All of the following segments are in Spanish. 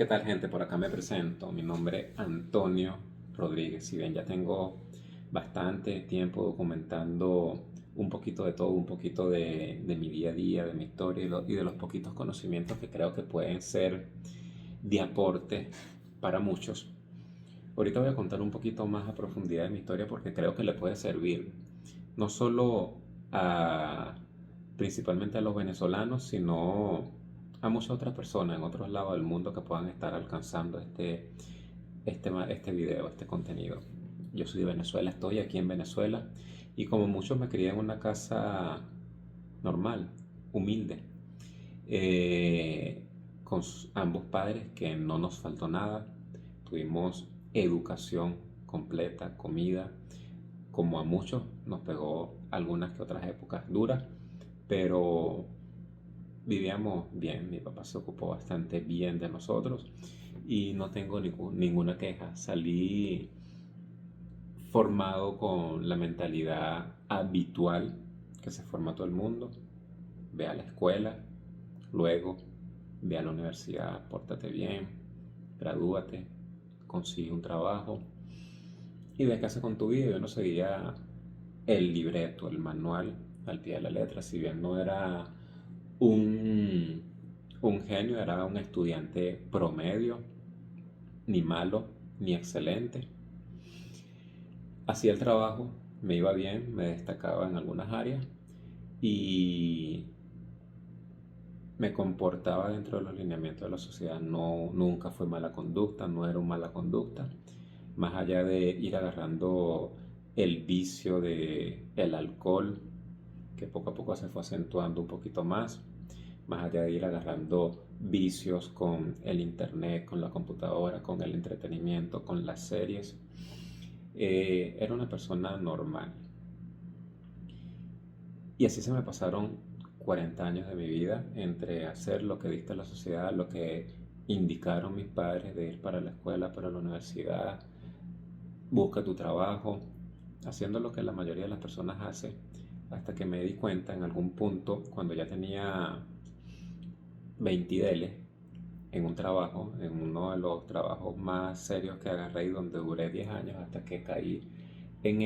¿Qué tal, gente? Por acá me presento. Mi nombre es Antonio Rodríguez. Si bien ya tengo bastante tiempo documentando un poquito de todo, un poquito de mi día a día, de mi historia y de los poquitos conocimientos que creo que pueden ser de aporte para muchos. Ahorita voy a contar un poquito más a profundidad de mi historia porque creo que le puede servir no solo a principalmente a los venezolanos, sino a muchas otras personas en otros lados del mundo que puedan estar alcanzando este video, este contenido. Yo soy de Venezuela, estoy aquí en Venezuela y como muchos me crié en una casa normal, humilde, eh, con ambos padres que no nos faltó nada. Tuvimos educación completa, comida, como a muchos nos pegó algunas que otras épocas duras, pero vivíamos bien. Mi papá se ocupó bastante bien de nosotros y no tengo ninguna queja. Salí formado con la mentalidad habitual que se forma todo el mundo. Ve a la escuela, luego ve a la universidad, pórtate bien, gradúate, consigue un trabajo y ve qué haces con tu vida. Yo no seguía el libreto, el manual al pie de la letra, si bien no era un, un genio, era un estudiante promedio, ni malo, ni excelente. Hacía el trabajo, me iba bien, me destacaba en algunas áreas y me comportaba dentro de los lineamientos de la sociedad. No, nunca fue mala conducta, no era un mala conducta. Más allá de ir agarrando el vicio de el alcohol, que poco a poco se fue acentuando un poquito más allá de ir agarrando vicios con el internet, con la computadora, con el entretenimiento, con las series. Era una persona normal. Y así se me pasaron 40 años de mi vida entre hacer lo que dicta la sociedad, lo que indicaron mis padres de ir para la escuela, para la universidad, busca tu trabajo, haciendo lo que la mayoría de las personas hace, hasta que me di cuenta en algún punto, cuando ya tenía 20 deles, en un trabajo, en uno de los trabajos más serios que agarré y donde duré 10 años hasta que caí en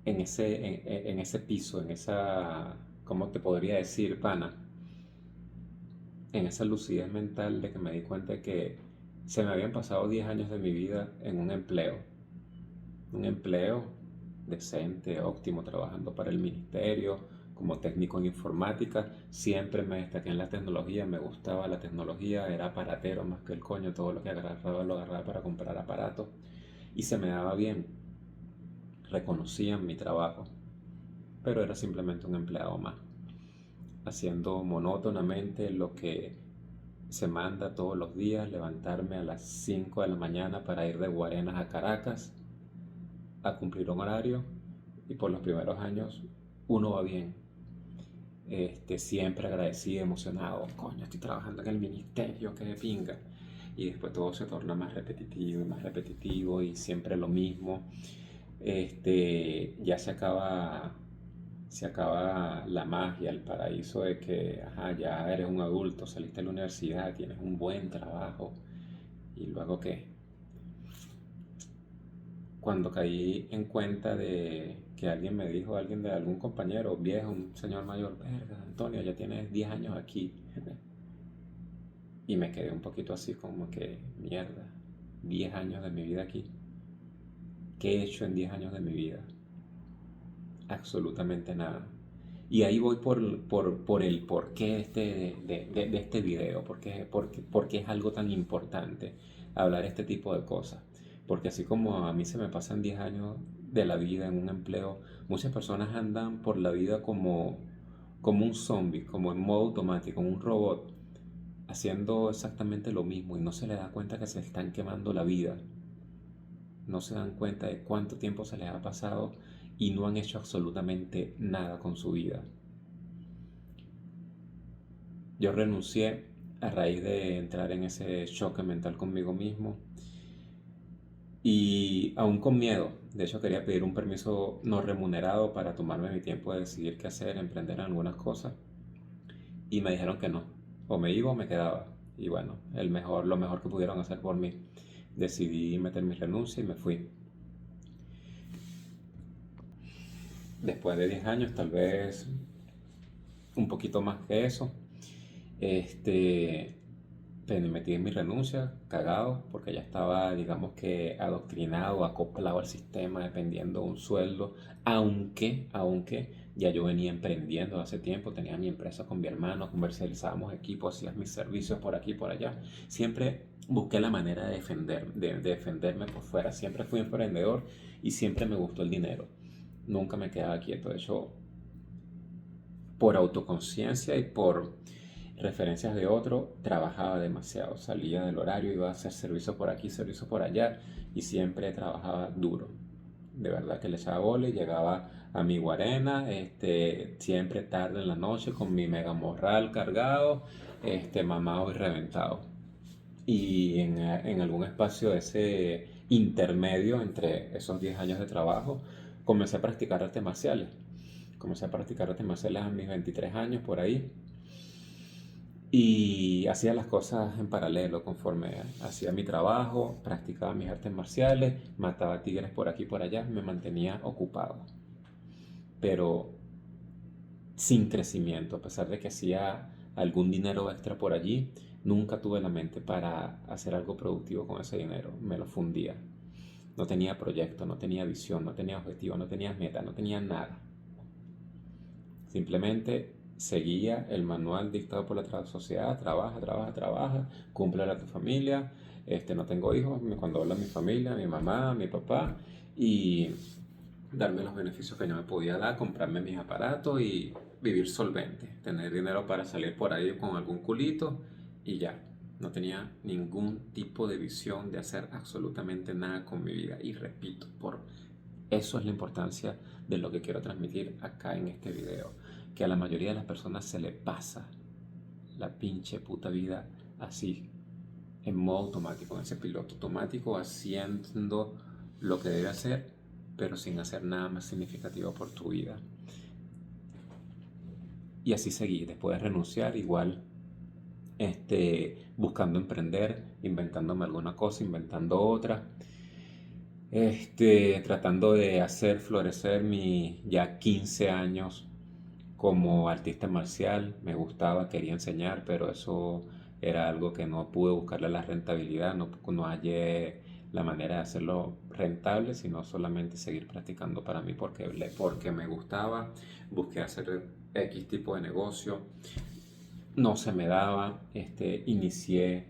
en ese piso, en esa, ¿cómo te podría decir, pana? En esa lucidez mental de que me di cuenta de que se me habían pasado 10 años de mi vida en un empleo decente, óptimo, trabajando para el ministerio, como técnico en informática. Siempre me destaqué en la tecnología, me gustaba la tecnología, era aparatero más que el coño, todo lo que agarraba lo agarraba para comprar aparatos y se me daba bien, reconocían mi trabajo, pero era simplemente un empleado más, haciendo monótonamente lo que se manda todos los días, levantarme a las 5 de la mañana para ir de Guarenas a Caracas a cumplir un horario y por los primeros años uno va bien. Siempre agradecido, emocionado, coño, estoy trabajando en el ministerio, qué de pinga. Y después todo se torna más repetitivo y siempre lo mismo. Ya se acaba la magia, el paraíso de que, ajá, ya eres un adulto, saliste de la universidad, tienes un buen trabajo. Y luego qué, cuando caí en cuenta de que alguien me dijo, alguien de algún compañero viejo, un señor mayor, verga, Antonio, ya tienes 10 años aquí. Y me quedé un poquito así como que, mierda, 10 años de mi vida aquí. ¿Qué he hecho en 10 años de mi vida? Absolutamente nada. Y ahí voy por el porqué de este video, porque es algo tan importante hablar este tipo de cosas. Porque así como a mí se me pasan 10 años de la vida en un empleo, muchas personas andan por la vida como un zombie, como en modo automático, como un robot, haciendo exactamente lo mismo y no se les da cuenta que se están quemando la vida. No se dan cuenta de cuánto tiempo se les ha pasado y no han hecho absolutamente nada con su vida. Yo renuncié a raíz de entrar en ese choque mental conmigo mismo y aún con miedo. De hecho, quería pedir un permiso no remunerado para tomarme mi tiempo de decidir qué hacer, emprender en algunas cosas y me dijeron que no. o me iba o me quedaba. Y bueno, lo mejor que pudieron hacer por mí. Decidí meter mi renuncia y me fui. Después de 10 años, tal vez un poquito más que eso, este, metí en mi renuncia, cagado, porque ya estaba, digamos que, adoctrinado, acoplado al sistema, dependiendo de un sueldo, aunque ya yo venía emprendiendo hace tiempo, tenía mi empresa con mi hermano, comercializábamos equipos, hacía mis servicios por aquí y por allá. Siempre busqué la manera de defenderme por fuera, siempre fui emprendedor y siempre me gustó el dinero. Nunca me quedaba quieto, de hecho, por autoconciencia y por referencias de otro, trabajaba demasiado, salía del horario, iba a hacer servicio por aquí, servicio por allá y siempre trabajaba duro. De verdad que le echaba bola y llegaba a mi Guarena, siempre tarde en la noche con mi mega morral cargado, mamado y reventado. Y en algún espacio de ese intermedio entre esos 10 años de trabajo, comencé a practicar artes marciales. Comencé a practicar artes marciales a mis 23 años por ahí y hacía las cosas en paralelo conforme hacía mi trabajo, practicaba mis artes marciales, mataba tigres por aquí y por allá, me mantenía ocupado, pero sin crecimiento, a pesar de que hacía algún dinero extra por allí, nunca tuve la mente para hacer algo productivo con ese dinero, me lo fundía. No tenía proyecto, no tenía visión, no tenía objetivo, no tenía meta, no tenía nada. Simplemente seguía el manual dictado por la sociedad, trabaja, trabaja, trabaja, cumple a tu familia, no tengo hijos, cuando hablo a mi familia, a mi mamá, a mi papá, y darme los beneficios que yo me podía dar, comprarme mis aparatos y vivir solvente, tener dinero para salir por ahí con algún culito y ya. No tenía ningún tipo de visión de hacer absolutamente nada con mi vida. Y repito, por eso es la importancia de lo que quiero transmitir acá en este video. Que a la mayoría de las personas se le pasa la pinche puta vida así, en modo automático, en ese piloto automático, haciendo lo que debe hacer, pero sin hacer nada más significativo por tu vida. Y así seguí, después de renunciar, igual, buscando emprender, inventándome alguna cosa, inventando otra, tratando de hacer florecer mis ya 15 años como artista marcial. Me gustaba, quería enseñar, pero eso era algo que no pude buscarle la rentabilidad, no hallé la manera de hacerlo rentable, sino solamente seguir practicando para mí porque me gustaba. Busqué hacer X tipo de negocio, no se me daba, inicié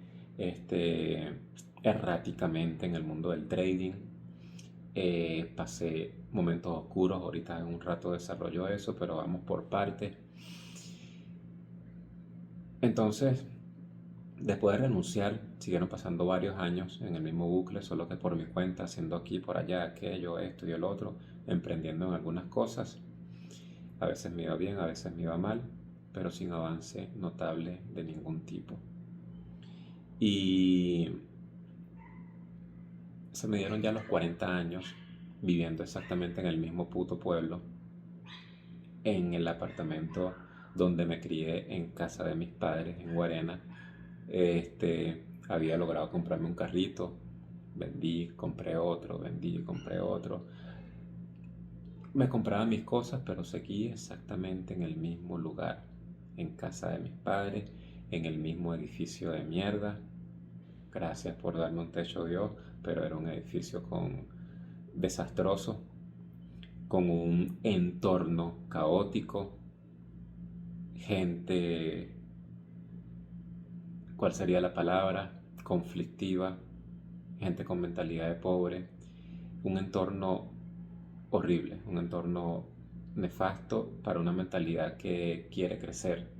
erráticamente en el mundo del trading. Pasé momentos oscuros, ahorita en un rato desarrollo eso, pero vamos por partes. Entonces, después de renunciar, siguieron pasando varios años en el mismo bucle, solo que por mi cuenta, haciendo aquí, por allá, aquello, esto y el otro, emprendiendo en algunas cosas. A veces me iba bien, a veces me iba mal, pero sin avance notable de ningún tipo. Y se me dieron ya los 40 años viviendo exactamente en el mismo puto pueblo, en el apartamento donde me crié en casa de mis padres en Guarena. Había logrado comprarme un carrito, vendí, compré otro, vendí, compré otro. Me compraba mis cosas, pero seguí exactamente en el mismo lugar, en casa de mis padres, en el mismo edificio de mierda. Gracias por darme un techo, Dios, pero era un edificio desastroso, con un entorno caótico, gente, ¿cuál sería la palabra? Conflictiva, gente con mentalidad de pobre, un entorno horrible, un entorno nefasto para una mentalidad que quiere crecer.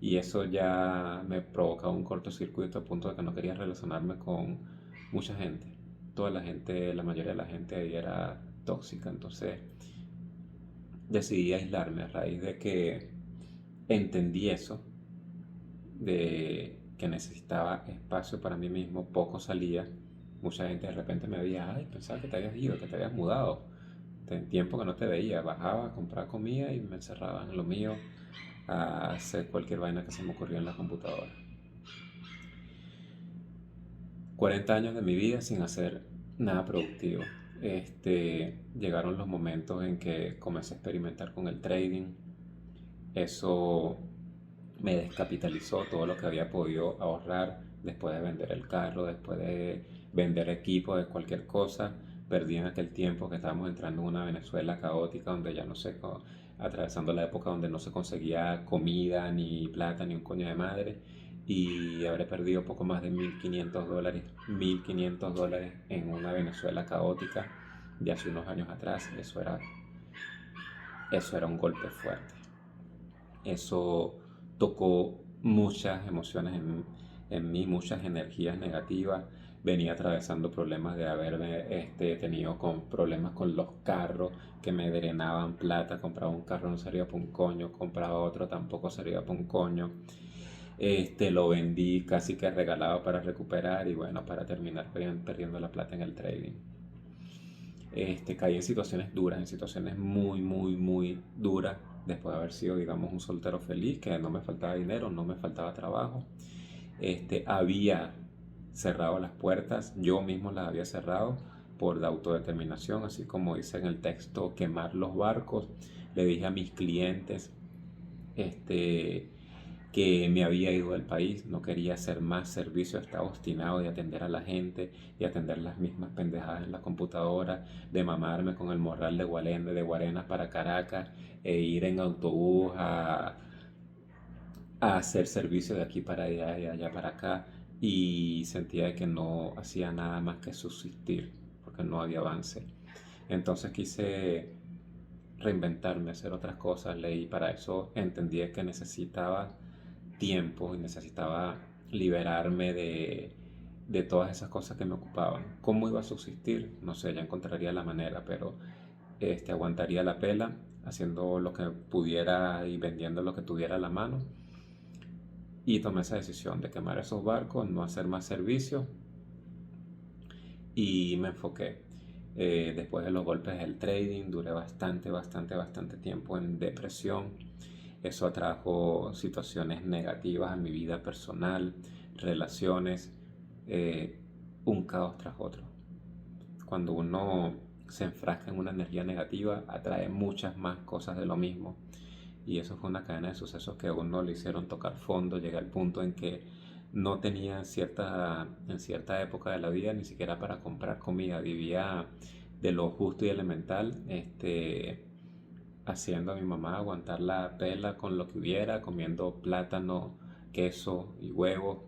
Y eso ya me provocaba un cortocircuito a punto de que no quería relacionarme con mucha gente. Toda la gente, la mayoría de la gente ahí era tóxica, entonces decidí aislarme a raíz de que entendí eso, de que necesitaba espacio para mí mismo, poco salía. Mucha gente de repente me veía, ay, pensaba que te habías ido, que te habías mudado. En tiempo que no te veía, bajaba a comprar comida y me encerraba en lo mío a hacer cualquier vaina que se me ocurrió en la computadora. 40 años de mi vida sin hacer nada productivo. Llegaron los momentos en que comencé a experimentar con el trading. Eso me descapitalizó todo lo que había podido ahorrar después de vender el carro, después de vender equipo, de cualquier cosa. Perdí en aquel tiempo que estábamos entrando en una Venezuela caótica donde ya no sé, atravesando la época donde no se conseguía comida, ni plata, ni un coño de madre. Y habré perdido poco más de $1.500, $1.500 en una Venezuela caótica de hace unos años atrás. Eso era un golpe fuerte. Eso tocó muchas emociones en mí, muchas energías negativas. Venía atravesando problemas de haberme tenido problemas con los carros que me drenaban plata. Compraba un carro, no servía para un coño. Compraba otro, tampoco servía para un coño. Lo vendí casi que regalado para recuperar y bueno, para terminar perdiendo la plata en el trading. Caí en situaciones duras, en situaciones muy, muy, muy duras, después de haber sido, digamos, un soltero feliz, que no me faltaba dinero, no me faltaba trabajo. Había cerrado las puertas, yo mismo las había cerrado por la autodeterminación, así como dice en el texto, quemar los barcos. Le dije a mis clientes, que me había ido del país, no quería hacer más servicio, estaba obstinado de atender a la gente y atender las mismas pendejadas en la computadora, de mamarme con el morral de Guarena para Caracas e ir en autobús a hacer servicio de aquí para allá y allá para acá, y sentía que no hacía nada más que subsistir porque no había avance. Entonces quise reinventarme, hacer otras cosas, leí, para eso entendí que necesitaba tiempo y necesitaba liberarme de todas esas cosas que me ocupaban. ¿Cómo iba a subsistir? No sé, ya encontraría la manera, pero aguantaría la pela haciendo lo que pudiera y vendiendo lo que tuviera a la mano. Y tomé esa decisión de quemar esos barcos, no hacer más servicios, y me enfoqué. Después de los golpes del trading, duré bastante, bastante, bastante tiempo en depresión. Eso atrajo situaciones negativas a mi vida personal, relaciones, eh, un caos tras otro. Cuando uno se enfrasca en una energía negativa, atrae muchas más cosas de lo mismo. Y eso fue una cadena de sucesos que a uno le hicieron tocar fondo. Llegué al punto en que no tenía en cierta época de la vida ni siquiera para comprar comida. Vivía de lo justo y elemental, haciendo a mi mamá aguantar la pela con lo que hubiera, comiendo plátano, queso y huevos,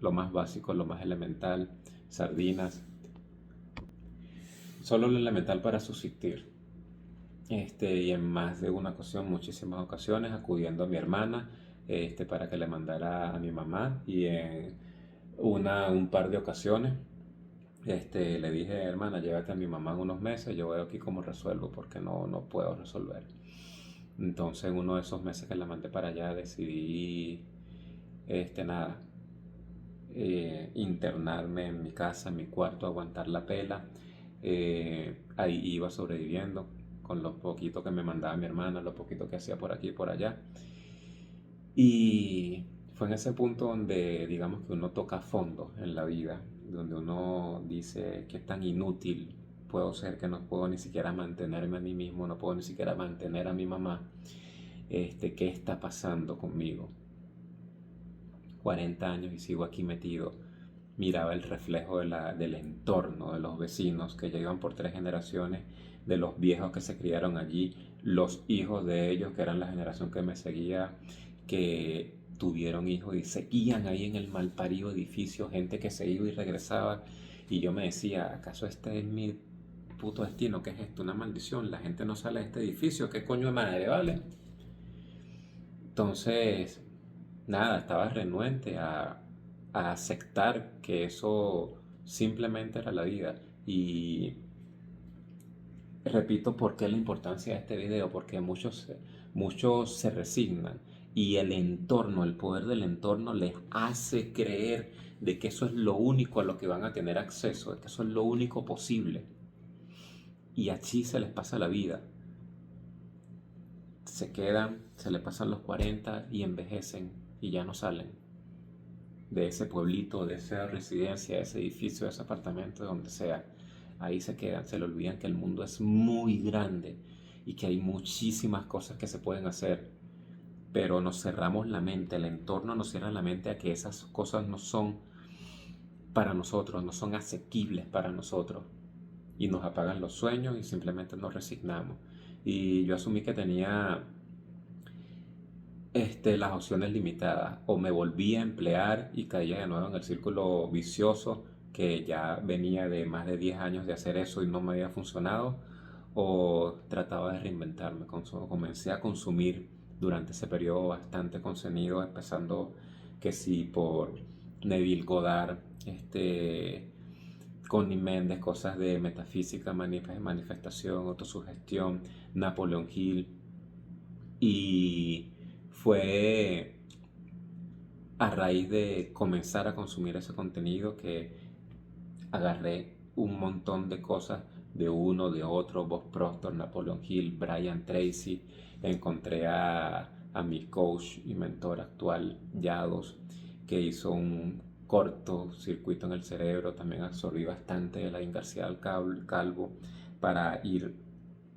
lo más básico, lo más elemental, sardinas, solo lo elemental para subsistir. Y en más de una ocasión, muchísimas ocasiones, acudiendo a mi hermana, para que le mandara a mi mamá, y en un par de ocasiones, le dije, hermana, llévate a mi mamá en unos meses, yo veo aquí cómo resuelvo porque no puedo resolver. Entonces, en uno de esos meses que la mandé para allá, decidí, nada, internarme en mi casa, en mi cuarto, aguantar la pela. Ahí iba sobreviviendo con lo poquito que me mandaba mi hermana, lo poquito que hacía por aquí y por allá. Y fue en ese punto donde, digamos, que uno toca fondo en la vida, donde uno dice que tan inútil puedo ser, que no puedo ni siquiera mantenerme a mí mismo, no puedo ni siquiera mantener a mi mamá. ¿Qué está pasando conmigo? 40 años y sigo aquí metido. Miraba el reflejo del entorno, de los vecinos que ya iban por 3 generaciones, de los viejos que se criaron allí, los hijos de ellos, que eran la generación que me seguía, que tuvieron hijos y seguían ahí en el malparido edificio, gente que se iba y regresaba. Y yo me decía, ¿acaso este es mi puto destino? ¿Qué es esto? Una maldición. La gente no sale de este edificio. ¿Qué coño de madre, vale? Entonces, nada, estaba renuente a aceptar que eso simplemente era la vida. Y repito, ¿por qué la importancia de este video? Porque muchos se resignan, y el entorno, el poder del entorno les hace creer de que eso es lo único a lo que van a tener acceso, de que eso es lo único posible. Y así se les pasa la vida. Se quedan, se les pasan los 40 y envejecen y ya no salen. de ese pueblito, de esa residencia, de ese edificio, de ese apartamento, de donde sea. Ahí se quedan, se le olvidan que el mundo es muy grande y que hay muchísimas cosas que se pueden hacer, pero nos cerramos la mente, el entorno nos cierra la mente a que esas cosas no son para nosotros, no son asequibles para nosotros y nos apagan los sueños y simplemente nos resignamos. Y yo asumí que tenía las opciones limitadas, o me volvía a emplear y caía de nuevo en el círculo vicioso que ya venía de más de 10 años de hacer eso y no me había funcionado, o trataba de reinventarme. Comencé a consumir durante ese periodo bastante contenido, empezando que sí por Neville Goddard, Connie Méndez, cosas de metafísica, manifestación, autosugestión, Napoleon Hill. Y fue a raíz de comenzar a consumir ese contenido que agarré un montón de cosas de uno, de otro, Bob Proctor, Napoleon Hill, Brian Tracy. Encontré a mi coach y mentor actual, Yados, que hizo un corto circuito en el cerebro. También absorbí bastante de la García del Calvo para ir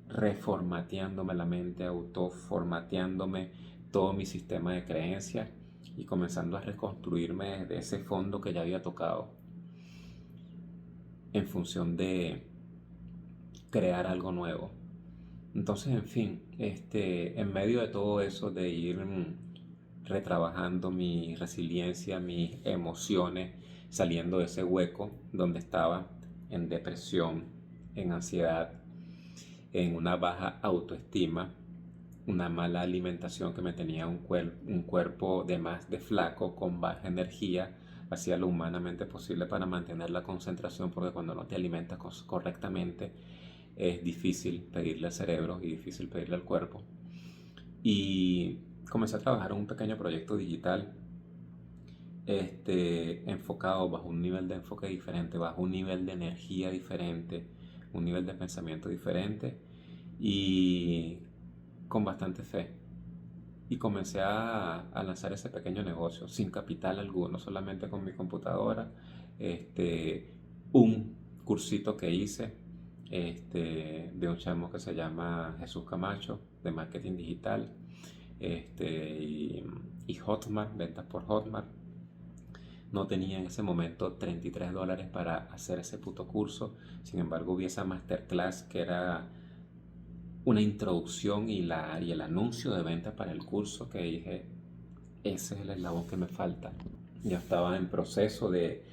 reformateándome la mente, autoformateándome todo mi sistema de creencias y comenzando a reconstruirme desde ese fondo que ya había tocado en función de crear algo nuevo. Entonces, en fin, en medio de todo eso, de ir retrabajando mi resiliencia, mis emociones, saliendo de ese hueco donde estaba en depresión, en ansiedad, en una baja autoestima, una mala alimentación que me tenía un cuerpo de más de flaco, con baja energía, hacía lo humanamente posible para mantener la concentración, porque cuando no te alimentas correctamente es difícil pedirle al cerebro y difícil pedirle al cuerpo. Y comencé a trabajar en un pequeño proyecto digital, enfocado bajo un nivel de enfoque diferente, bajo un nivel de energía diferente, un nivel de pensamiento diferente y con bastante fe. Y comencé a lanzar ese pequeño negocio sin capital alguno, solamente con mi computadora, un cursito que hice, de un chamo que se llama Jesús Camacho, de marketing digital, y Hotmart, ventas por Hotmart. No tenía en ese momento $33 para hacer ese puto curso. Sin embargo, vi esa masterclass que era una introducción y el anuncio de venta para el curso, que dije, ese es el eslabón que me falta. Ya estaba en proceso de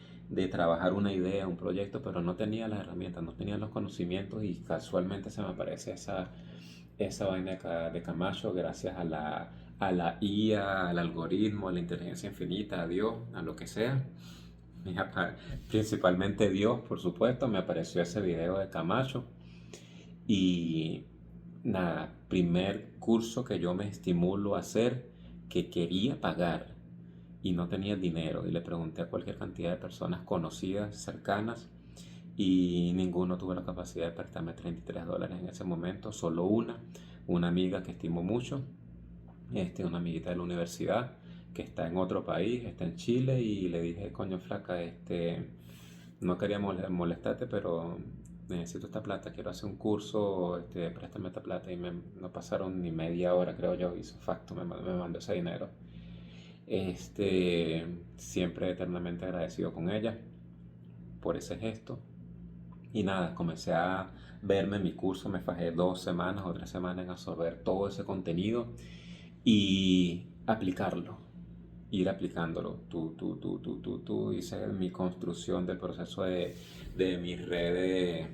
trabajar una idea, un proyecto, pero no tenía las herramientas, no tenía los conocimientos, y casualmente se me aparece esa vaina de Camacho, gracias a la IA, al algoritmo, a la inteligencia infinita, a Dios, a lo que sea. Principalmente Dios, por supuesto, me apareció ese video de Camacho. Y nada, primer curso que yo me estimulo a hacer, que quería pagar y no tenía dinero, y le pregunté a cualquier cantidad de personas conocidas, cercanas, y ninguno tuvo la capacidad de prestarme $33 en ese momento. Solo una amiga que estimo mucho, una amiguita de la universidad que está en otro país, está en Chile, y le dije, coño flaca, no quería molestarte, pero necesito esta plata, quiero hacer un curso, préstame esta plata. Y no pasaron ni media hora, creo yo, hizo facto, me mandó ese dinero. Siempre eternamente agradecido con ella por ese gesto. Y nada, comencé a verme mi curso, me fajé 2 semanas o 3 semanas en absorber todo ese contenido y aplicarlo, ir aplicándolo. Hice mi construcción del proceso de mis redes,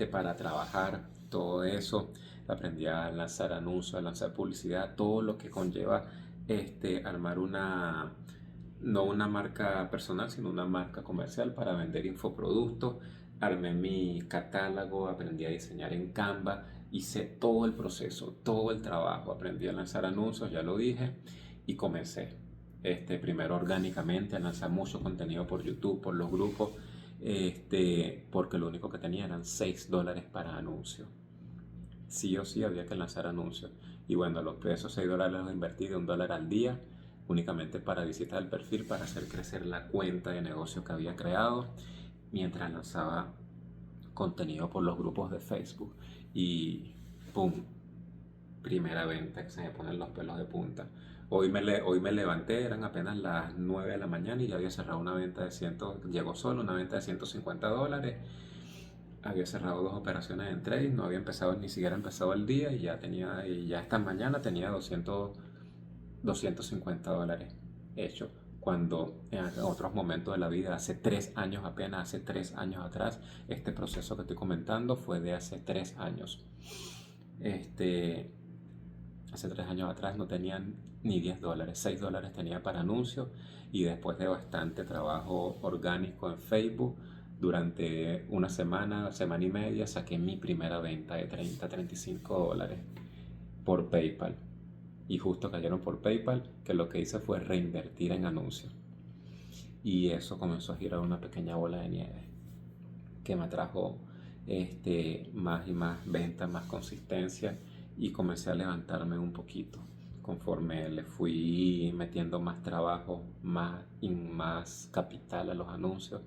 para trabajar todo eso. Aprendí a lanzar anuncios, a lanzar publicidad, todo lo que conlleva armar no una marca personal, sino una marca comercial para vender infoproductos. Armé mi catálogo, aprendí a diseñar en Canva, hice todo el proceso, todo el trabajo, aprendí a lanzar anuncios, ya lo dije, y comencé. Primero orgánicamente a lanzar mucho contenido por YouTube, por los grupos, porque lo único que tenía eran $6 para anuncios. Sí o sí había que lanzar anuncios. Y bueno, esos $6 los invertí de $1 al día únicamente para visitar el perfil, para hacer crecer la cuenta de negocio que había creado, mientras lanzaba contenido por los grupos de Facebook. Y ¡pum! Primera venta que se me ponen los pelos de punta. Hoy me levanté, eran apenas las 9 de la mañana y ya había cerrado una venta de 100, llegó solo una venta de $150. Había cerrado 2 operaciones en trade, no había empezado, ni siquiera empezado el día y ya esta mañana tenía $250 hecho. Cuando en otros momentos de la vida, hace 3 años apenas, hace 3 años atrás, este proceso que estoy comentando fue de hace 3 años. Hace 3 años atrás no tenían ni $10, $6 tenía para anuncios, y después de bastante trabajo orgánico en Facebook, durante una semana, semana y media, saqué mi primera venta de $35 por PayPal. Y justo cayeron por PayPal, que lo que hice fue reinvertir en anuncios. Y eso comenzó a girar una pequeña bola de nieve que me atrajo más y más ventas, más consistencia, y comencé a levantarme un poquito. Conforme le fui metiendo más trabajo, más y más capital a los anuncios,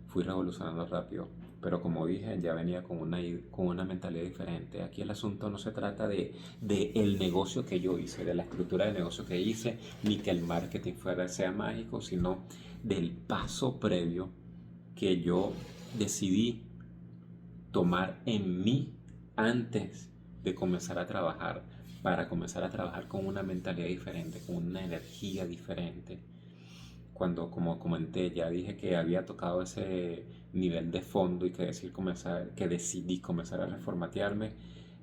fui revolucionando rápido. Pero como dije, ya venía con una mentalidad diferente. Aquí el asunto no se trata de el negocio que yo hice, de la estructura de negocio que hice, ni que el marketing sea mágico, sino del paso previo que yo decidí tomar en mí antes de comenzar a trabajar, para comenzar a trabajar con una mentalidad diferente, con una energía diferente. Cuando, como comenté, ya dije que había tocado ese nivel de fondo y que decidí comenzar a reformatearme,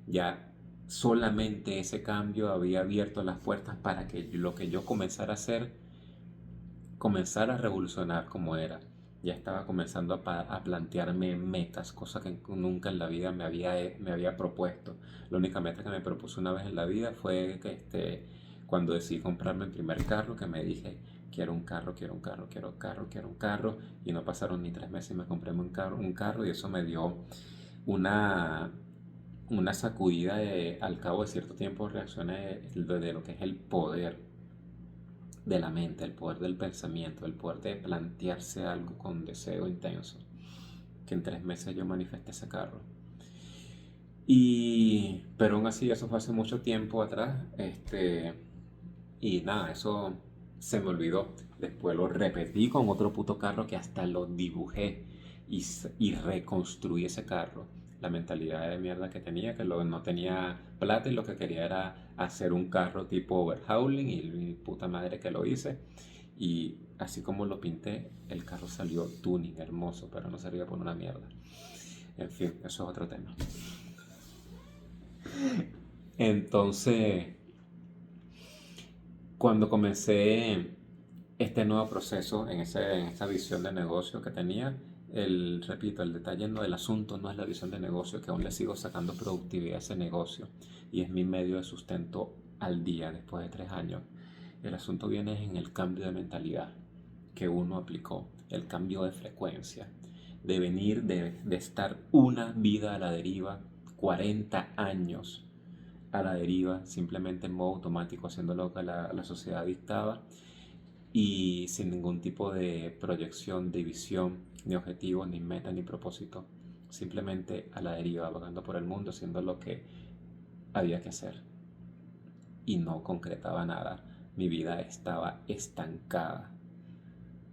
ya solamente ese cambio había abierto las puertas para que lo que yo comenzara a hacer comenzara a revolucionar como era. Ya estaba comenzando a plantearme metas, cosas que nunca en la vida me había propuesto. La única meta que me propuse una vez en la vida fue que cuando decidí comprarme el primer carro, que me dije, quiero un carro, quiero un carro, quiero un carro, quiero un carro. Y no pasaron ni 3 meses y me compré un carro, y eso me dio una, una sacudida. Al cabo de cierto tiempo reaccioné de lo que es el poder de la mente, el poder del pensamiento, el poder de plantearse algo con deseo intenso, que en 3 meses yo manifesté ese carro. Pero aún así, eso fue hace mucho tiempo atrás, y nada, eso se me olvidó. Después lo repetí con otro puto carro que hasta lo dibujé y reconstruí ese carro. La mentalidad de mierda que tenía, que no tenía plata y lo que quería era hacer un carro tipo overhauling, y mi puta madre que lo hice. Y así como lo pinté, el carro salió tuning, hermoso, pero no servía por una mierda. En fin, eso es otro tema. Entonces, cuando comencé este nuevo proceso en esta visión de negocio que tenía, repito, el detalle del asunto no es la visión de negocio, que aún le sigo sacando productividad a ese negocio y es mi medio de sustento al día después de 3 años. El asunto viene en el cambio de mentalidad que uno aplicó, el cambio de frecuencia, de venir de estar una vida a la deriva, 40 años a la deriva, simplemente en modo automático, haciendo lo que la sociedad dictaba y sin ningún tipo de proyección, de visión, ni objetivo, ni meta, ni propósito. Simplemente a la deriva, vagando por el mundo, haciendo lo que había que hacer. Y no concretaba nada. Mi vida estaba estancada.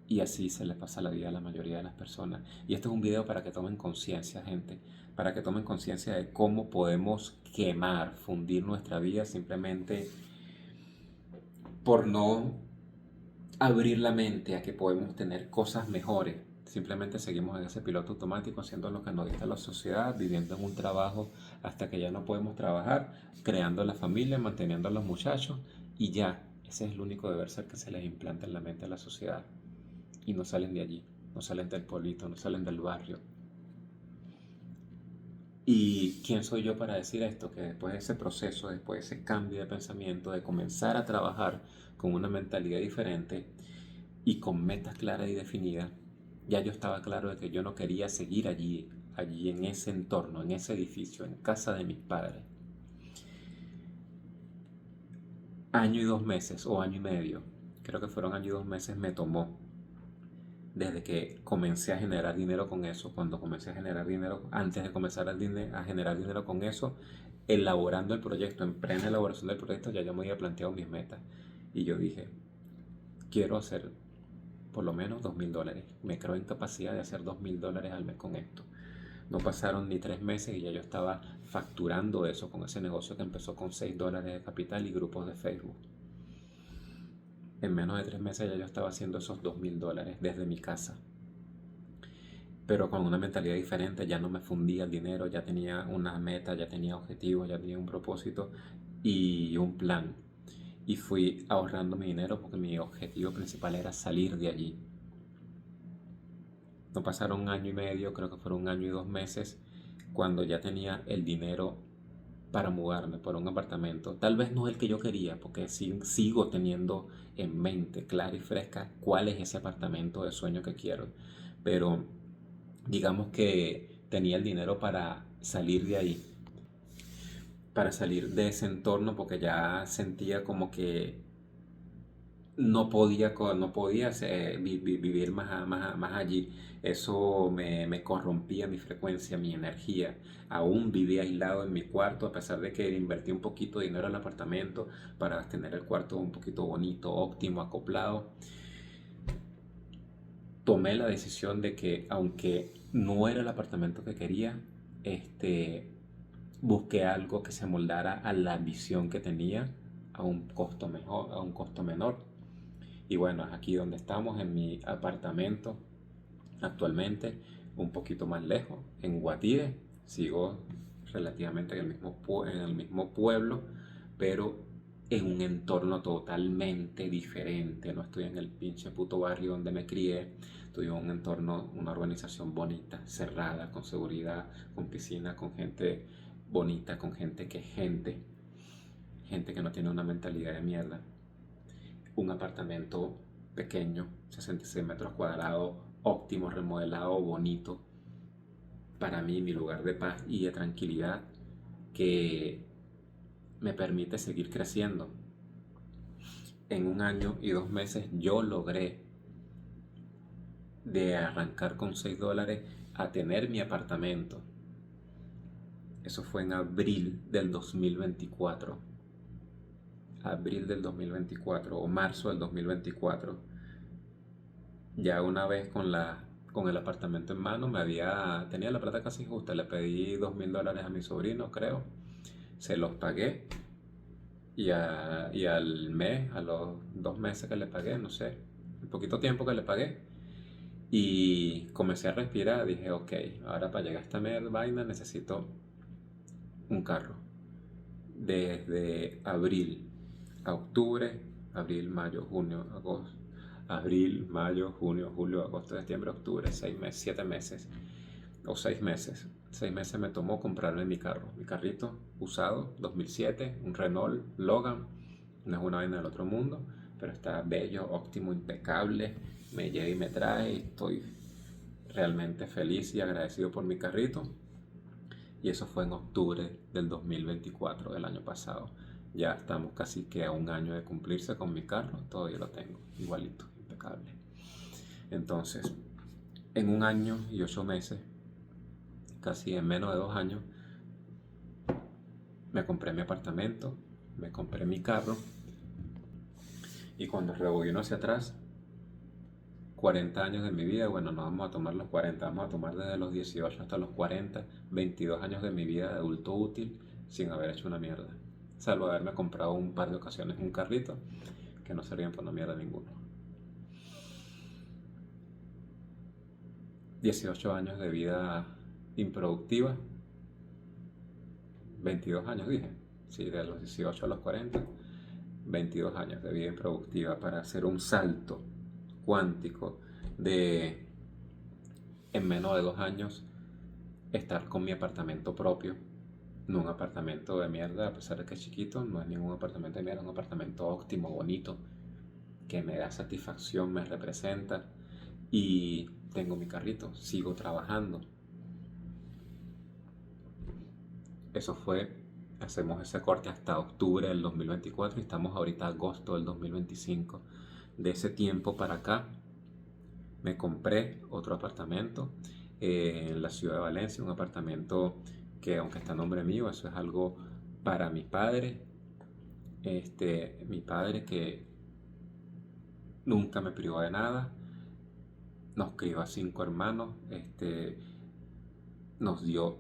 Y así se le pasa la vida a la mayoría de las personas. Y este es un video para que tomen conciencia, gente. Para que tomen conciencia de cómo podemos quemar, fundir nuestra vida simplemente por no abrir la mente a que podemos tener cosas mejores. Simplemente seguimos en ese piloto automático, haciendo lo que nos dicta la sociedad, viviendo en un trabajo hasta que ya no podemos trabajar, creando la familia, manteniendo a los muchachos, y ya. Ese es el único deber ser que se les implanta en la mente a la sociedad. Y no salen de allí, no salen del pueblito, no salen del barrio. ¿Y quién soy yo para decir esto? Que después de ese proceso, después de ese cambio de pensamiento, de comenzar a trabajar con una mentalidad diferente y con metas claras y definidas, ya yo estaba claro de que yo no quería seguir allí en ese entorno, en ese edificio, en casa de mis padres. Año y 2 meses o año y medio creo que fueron año y 2 meses me tomó desde que comencé a generar dinero con eso, cuando comencé a generar dinero, antes de comenzar a generar dinero con eso, elaborando el proyecto, en plena elaboración del proyecto, ya yo me había planteado mis metas. Y yo dije, quiero hacer por lo menos $2.000. Me creo en capacidad de hacer $2.000 al mes con esto. No pasaron ni 3 meses y ya yo estaba facturando eso con ese negocio que empezó con $6 de capital y grupos de Facebook. En menos de 3 meses ya yo estaba haciendo esos $2.000 desde mi casa. Pero con una mentalidad diferente, ya no me fundía el dinero, ya tenía una meta, ya tenía objetivos, ya tenía un propósito y un plan. Y fui ahorrando mi dinero porque mi objetivo principal era salir de allí. No pasaron un año y medio, creo que fueron un año y 2 meses, cuando ya tenía el dinero para mudarme por un apartamento. Tal vez no el que yo quería, porque sigo teniendo en mente clara y fresca cuál es ese apartamento de sueño que quiero. Pero digamos que tenía el dinero para salir de ahí, para salir de ese entorno, porque ya sentía como que no podía vivir más allí. Eso me corrompía mi frecuencia, mi energía. Aún vivía aislado en mi cuarto, a pesar de que invertí un poquito de dinero en el apartamento para tener el cuarto un poquito bonito, óptimo, acoplado. Tomé la decisión de que, aunque no era el apartamento que quería, este, busqué algo que se moldara a la visión que tenía a un costo mejor, a un costo menor. Y bueno, es aquí donde estamos, en mi apartamento actualmente, un poquito más lejos, en Guatire. Sigo relativamente en el mismo pueblo, pero en un entorno totalmente diferente. No estoy en el pinche puto barrio donde me crié. Estoy en un entorno, una urbanización bonita, cerrada, con seguridad, con piscina, con gente bonita, con gente que es gente. Gente que no tiene una mentalidad de mierda. Un apartamento pequeño, 66 metros cuadrados, óptimo, remodelado, bonito. Para mí, mi lugar de paz y de tranquilidad que me permite seguir creciendo. En un año y 2 meses yo logré de arrancar con $6 a tener mi apartamento. Eso fue en abril del 2024. Abril del 2024 o marzo del 2024. Ya una vez con el apartamento en mano, tenía la plata casi justa. Le pedí $2.000 a mi sobrino, creo. Se los pagué. Y al mes, a los 2 meses que le pagué, no sé, el poquito tiempo que le pagué, y comencé a respirar, dije, ok, ahora para llegar a esta vaina necesito un carro. Desde abril a octubre, abril, mayo, junio, agosto, abril, mayo, junio, julio, agosto, septiembre, octubre, 6 meses, 7 meses o 6 meses. 6 meses me tomó comprarme mi carro, mi carrito usado, 2007, un Renault Logan. No es una vaina del otro mundo, pero está bello, óptimo, impecable. Me lleva y me trae y estoy realmente feliz y agradecido por mi carrito. Y eso fue en octubre del 2024, del año pasado. Ya estamos casi que a un año de cumplirse con mi carro, todavía lo tengo, igualito, impecable. Entonces, en un año y 8 meses, casi en menos de 2 años, me compré mi apartamento, me compré mi carro, y cuando rebobino hacia atrás, 40 años de mi vida, bueno, no vamos a tomar los 40, vamos a tomar desde los 18 hasta los 40, 22 años de mi vida de adulto útil sin haber hecho una mierda. Salvo haberme comprado un par de ocasiones un carrito que no servían para una mierda ninguno. 18 años de vida improductiva, 22 años dije, sí, de los 18 a los 40, 22 años de vida improductiva para hacer un salto cuántico de, en menos de 2 años, estar con mi apartamento propio. No un apartamento de mierda, a pesar de que es chiquito, no es ningún apartamento de mierda, es un apartamento óptimo, bonito, que me da satisfacción, me representa, y tengo mi carrito, sigo trabajando. Eso fue, hacemos ese corte hasta octubre del 2024 y estamos ahorita agosto del 2025. de ese tiempo para acá, me compré otro apartamento en la ciudad de Valencia, un apartamento que aunque está a nombre mío, eso es algo para mi padre. Mi padre que nunca me privó de nada, nos crió a 5 hermanos, nos dio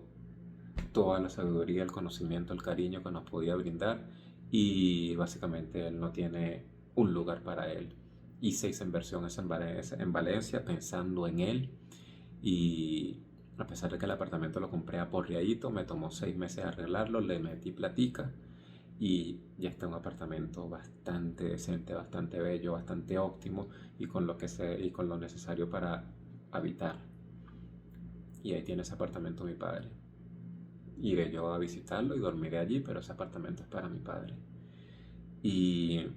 toda la sabiduría, el conocimiento, el cariño que nos podía brindar y básicamente él no tiene un lugar para él. Hice esa inversión en Valencia pensando en él y a pesar de que el apartamento lo compré a porriadito, me tomó 6 meses arreglarlo, le metí platica y ya está un apartamento bastante decente, bastante bello, bastante óptimo y con lo necesario para habitar. Y ahí tiene ese apartamento mi padre. Iré yo a visitarlo y dormiré allí, pero ese apartamento es para mi padre. ¿Y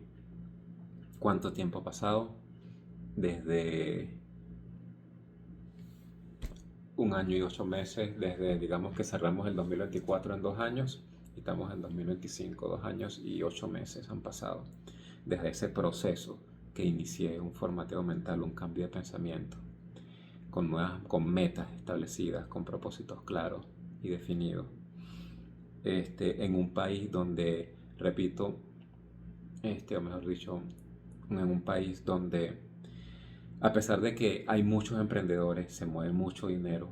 cuánto tiempo ha pasado? Desde 1 año y 8 meses, desde digamos que cerramos el 2024 en 2 años y estamos en 2025, 2 años y 8 meses han pasado desde ese proceso que inicié, un formateo mental, un cambio de pensamiento, con metas establecidas, con propósitos claros y definidos, en un país donde, repito, o mejor dicho, en un país donde a pesar de que hay muchos emprendedores, se mueve mucho dinero,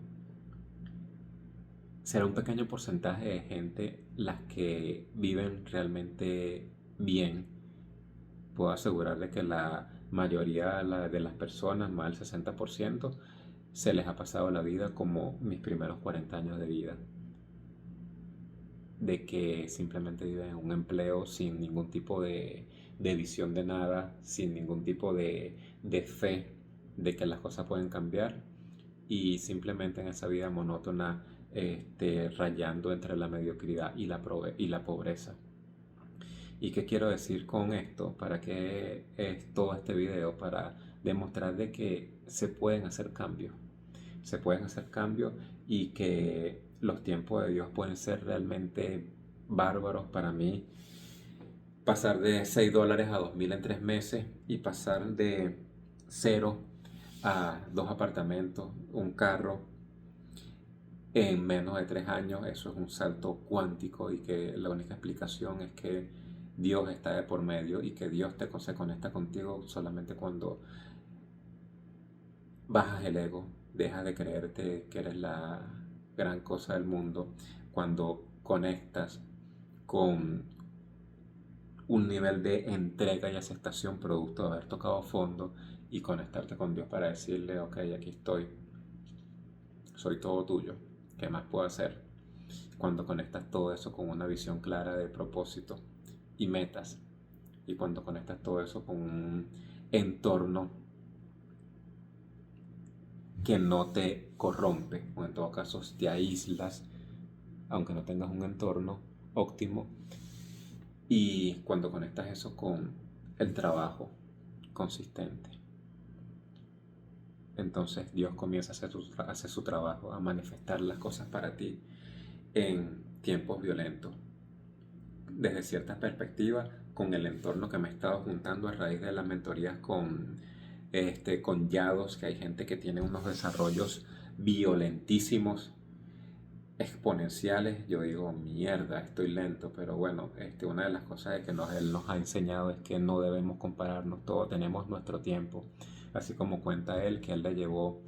será un pequeño porcentaje de gente las que viven realmente bien. Puedo asegurar de que la mayoría de las personas, más del 60%, se les ha pasado la vida como mis primeros 40 años de vida. De que simplemente viven en un empleo sin ningún tipo de visión de nada, sin ningún tipo de fe de que las cosas pueden cambiar y simplemente en esa vida monótona, rayando entre la mediocridad y la pobreza. ¿Y qué quiero decir con esto? ¿Para qué es todo este video? Para demostrar de que se pueden hacer cambios. Se pueden hacer cambios y que los tiempos de Dios pueden ser realmente bárbaros para mí. Pasar de $6 a 2.000 en 3 meses y pasar de 0 a 2 apartamentos, un carro en menos de 3 años, eso es un salto cuántico y que la única explicación es que Dios está de por medio y que Dios se conecta contigo solamente cuando bajas el ego, dejas de creerte que eres la gran cosa del mundo, cuando conectas con un nivel de entrega y aceptación producto de haber tocado fondo y conectarte con Dios para decirle, ok, aquí estoy, soy todo tuyo, ¿qué más puedo hacer? Cuando conectas todo eso con una visión clara de propósito y metas, y cuando conectas todo eso con un entorno que no te corrompe, o en todo caso te aíslas, aunque no tengas un entorno óptimo, y cuando conectas eso con el trabajo consistente, entonces Dios comienza a hacer su trabajo, a manifestar las cosas para ti en tiempos violentos, desde ciertas perspectivas, con el entorno que me he estado juntando a raíz de las mentorías con Yados, que hay gente que tiene unos desarrollos violentísimos, exponenciales. Yo digo, mierda, estoy lento, pero bueno, una de las cosas que él nos ha enseñado es que no debemos compararnos, todos tenemos nuestro tiempo, así como cuenta él que él le llevó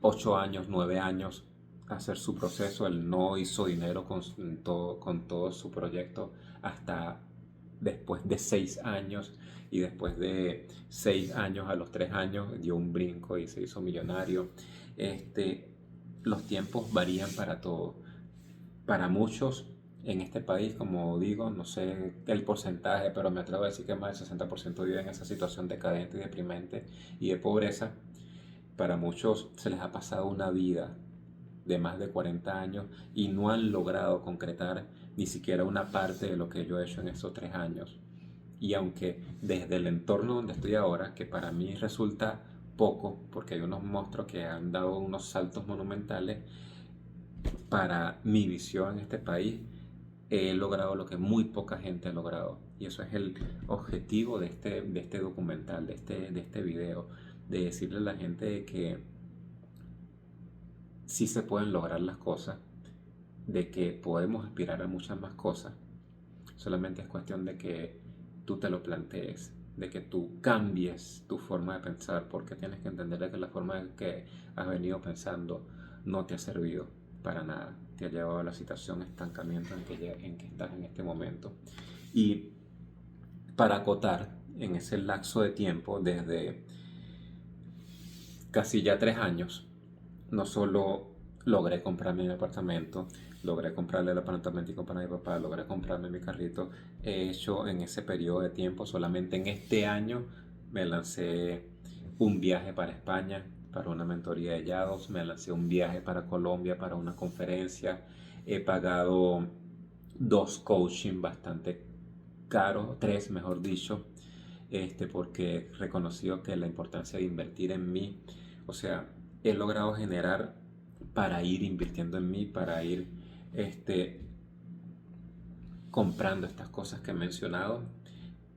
8 años, 9 años hacer su proceso. Él no hizo dinero con todo su proyecto hasta después de 6 años, y después de 6 años, a los 3 años dio un brinco y se hizo millonario. Los tiempos varían para todo. Para muchos en este país, como digo, no sé el porcentaje, pero me atrevo a decir que más del 60% vive en esa situación decadente y deprimente y de pobreza. Para muchos se les ha pasado una vida de más de 40 años y no han logrado concretar ni siquiera una parte de lo que yo he hecho en estos 3 años. Y aunque desde el entorno donde estoy ahora, que para mí resulta poco, porque hay unos monstruos que han dado unos saltos monumentales, para mi visión en este país he logrado lo que muy poca gente ha logrado. Y eso es el objetivo de este documental, de este video, de decirle a la gente de que sí se pueden lograr las cosas, de que podemos aspirar a muchas más cosas. Solamente es cuestión de que tú te lo plantees, de que tú cambies tu forma de pensar, porque tienes que entender de que la forma en que has venido pensando no te ha servido para nada, te ha llevado a la situación de estancamiento en que estás en este momento. Y para acotar en ese lapso de tiempo, desde casi ya 3 años, no solo logré comprarme mi apartamento, logré comprarle el apartamento para mi papá, logré comprarme mi carrito. He hecho en ese periodo de tiempo, solamente en este año, me lancé un viaje para España, para una mentoría de Yados, me lancé un viaje para Colombia, para una conferencia. He pagado 2 coaching bastante caros, 3 mejor dicho, porque he reconocido que la importancia de invertir en mí, o sea, he logrado generar para ir invirtiendo en mí, para ir este, comprando estas cosas que he mencionado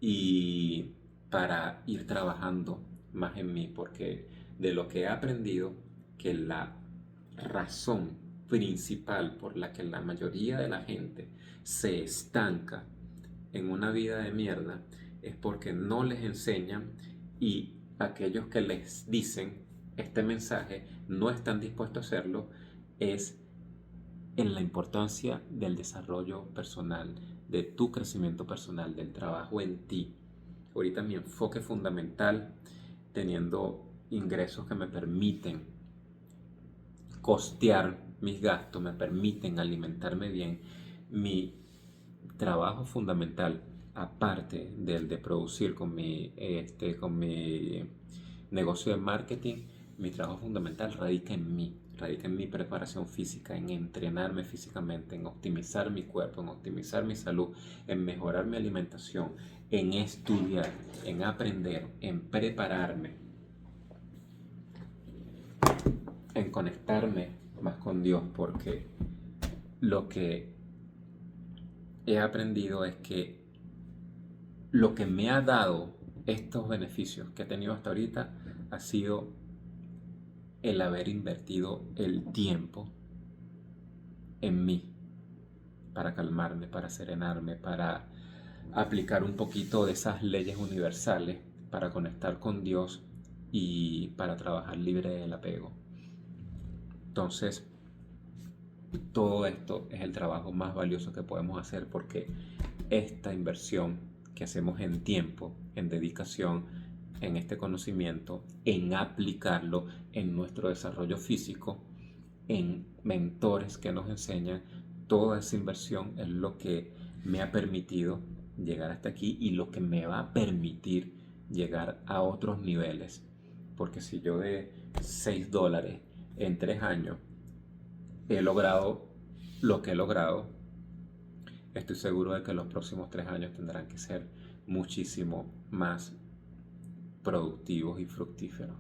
y para ir trabajando más en mí, porque de lo que he aprendido, que la razón principal por la que la mayoría de la gente se estanca en una vida de mierda es porque no les enseñan, y aquellos que les dicen este mensaje no están dispuestos a hacerlo. Es en la importancia del desarrollo personal, de tu crecimiento personal, del trabajo en ti. Ahorita mi enfoque fundamental, teniendo ingresos que me permiten costear mis gastos, me permiten alimentarme bien, mi trabajo fundamental, aparte del de producir con mi negocio de marketing, mi trabajo fundamental radica en mi preparación física, en entrenarme físicamente, en optimizar mi cuerpo, en optimizar mi salud, en mejorar mi alimentación, en estudiar, en aprender, en prepararme, en conectarme más con Dios, porque lo que he aprendido es que lo que me ha dado estos beneficios que he tenido hasta ahorita ha sido el haber invertido el tiempo en mí, para calmarme, para serenarme, para aplicar un poquito de esas leyes universales, para conectar con Dios y para trabajar libre del apego. Entonces, todo esto es el trabajo más valioso que podemos hacer, porque esta inversión que hacemos en tiempo, en dedicación, en este conocimiento, en aplicarlo en nuestro desarrollo físico, en mentores que nos enseñan, toda esa inversión es lo que me ha permitido llegar hasta aquí y lo que me va a permitir llegar a otros niveles. Porque si yo de $6 en 3 años he logrado lo que he logrado, estoy seguro de que los próximos 3 años tendrán que ser muchísimo más productivos y fructíferos.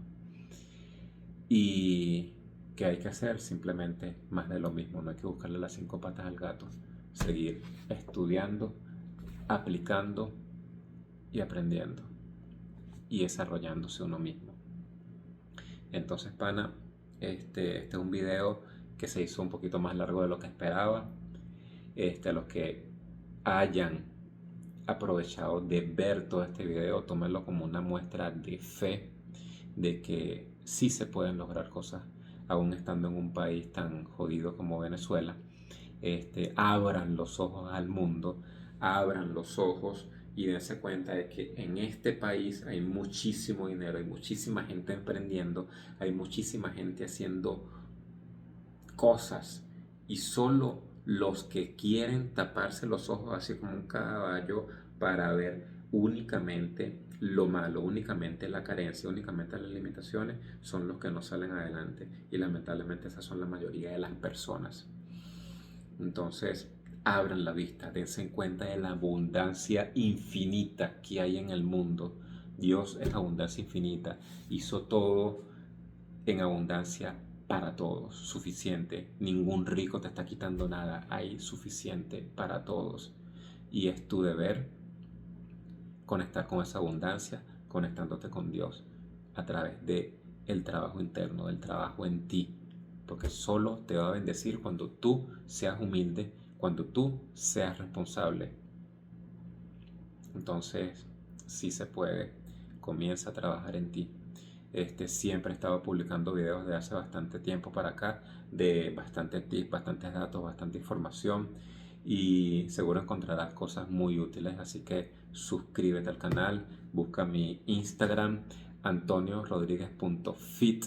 ¿Y qué hay que hacer? Simplemente más de lo mismo. No hay que buscarle las 5 patas al gato. Seguir estudiando, aplicando y aprendiendo y desarrollándose uno mismo. Entonces, pana, este es un video que se hizo un poquito más largo de lo que esperaba. A los que hayan aprovechado de ver todo este video, tómenlo como una muestra de fe de que sí se pueden lograr cosas aún estando en un país tan jodido como Venezuela. Abran los ojos al mundo, abran los ojos y dense cuenta de que en este país hay muchísimo dinero, hay muchísima gente emprendiendo, hay muchísima gente haciendo cosas, y solo los que quieren taparse los ojos así como un caballo para ver únicamente lo malo, únicamente la carencia, únicamente las limitaciones, son los que no salen adelante, y lamentablemente esas son la mayoría de las personas. Entonces, abran la vista, dense cuenta de la abundancia infinita que hay en el mundo. Dios es abundancia infinita, hizo todo en abundancia para todos, suficiente. Ningún rico te está quitando nada, hay suficiente para todos. Y es tu deber conectar con esa abundancia, conectándote con Dios a través de el trabajo interno, del trabajo en ti, porque solo te va a bendecir cuando tú seas humilde, cuando tú seas responsable. Entonces, sí se puede, comienza a trabajar en ti. Siempre he estado publicando videos de hace bastante tiempo para acá, de bastantes tips, bastantes datos, bastante información, y seguro encontrarás cosas muy útiles, así que suscríbete al canal, busca mi Instagram antoniorodriguez.fit.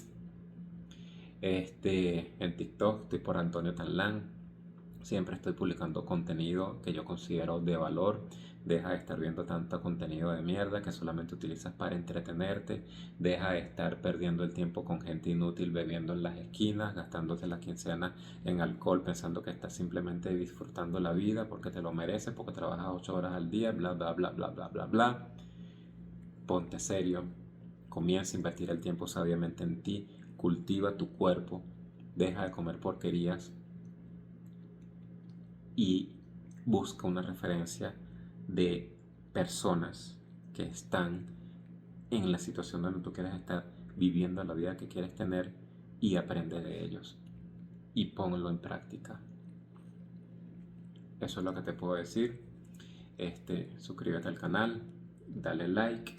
En TikTok estoy por Antonio Talán. Siempre estoy publicando contenido que yo considero de valor. Deja de estar viendo tanto contenido de mierda que solamente utilizas para entretenerte. Deja de estar perdiendo el tiempo con gente inútil bebiendo en las esquinas, gastándote la quincena en alcohol, pensando que estás simplemente disfrutando la vida porque te lo mereces, porque trabajas 8 horas al día, bla, bla, bla, bla, bla, bla, bla. Ponte serio. Comienza a invertir el tiempo sabiamente en ti. Cultiva tu cuerpo. Deja de comer porquerías y busca una referencia de personas que están en la situación donde tú quieres estar, viviendo la vida que quieres tener, y aprende de ellos y ponlo en práctica. Eso es lo que te puedo decir. Suscríbete al canal, dale like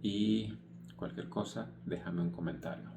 y cualquier cosa déjame un comentario.